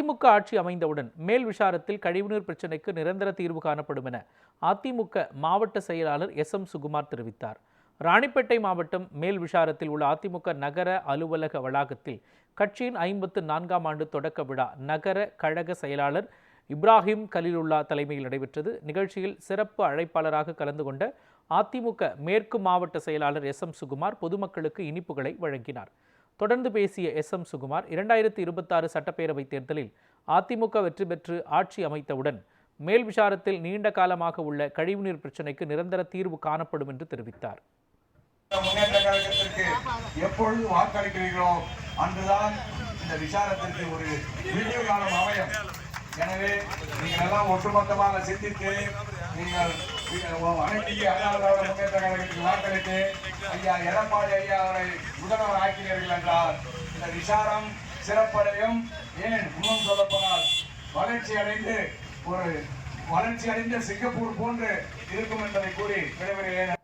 அதிமுக ஆட்சி அமைந்தவுடன் மேல் விசாரத்தில் கழிவுநீர் பிரச்சினைக்கு நிரந்தர தீர்வு காணப்படும் என அதிமுக மாவட்ட செயலாளர் எஸ்.எம். சுகுமார் தெரிவித்தார். ராணிப்பேட்டை மாவட்டம் மேல் விசாரத்தில் உள்ள அதிமுக நகர அலுவலக வளாகத்தில் கட்சியின் 54ஆம் ஆண்டு தொடக்க விழா நகர கழக செயலாளர் இப்ராஹிம் கலீலுல்லா தலைமையில் நடைபெற்றது. நிகழ்ச்சியில் சிறப்பு அழைப்பாளராக கலந்து கொண்ட அதிமுக மேற்கு மாவட்ட செயலாளர் எஸ்.எம். சுகுமார் பொதுமக்களுக்கு இனிப்புகளை வழங்கினார். தொடர்ந்து பேசிய எஸ்.எம். சுகுமார் 2026 சட்டப்பேரவைத் தேர்தலில் அதிமுக வெற்றி பெற்று ஆட்சி அமைத்தவுடன் மேல் விசாரத்தில் நீண்ட காலமாக உள்ள கழிவுநீர் பிரச்சினைக்கு நிரந்தர தீர்வு காணப்படும் என்று தெரிவித்தார். முன்னேற்ற கழகத்திற்கு எப்பொழுது வாக்களிக்கிறீர்களோ அன்றுதான் இந்த விசாரத்திற்கு ஒரு வீடியோ காலம் அமையும். எனவே நீங்கள் எல்லாம் ஒட்டுமொத்தமாக சிந்தித்து நீங்கள் அனைத்து அண்ணா திராவிட முன்னேற்ற கழகத்துக்கு வாக்களித்து ஐயா எடப்பாடி ஐயா அவரை முதல்வர் ஆக்கினீர்கள் என்றால் இந்த விசாரம் சிறப்படையும். ஏன் இன்னும் சொல்லப்போனால் வளர்ச்சி அடைந்த சிங்கப்பூர் போன்று இருக்கும் என்பதை கூறி விடைபெறுகிறேன்.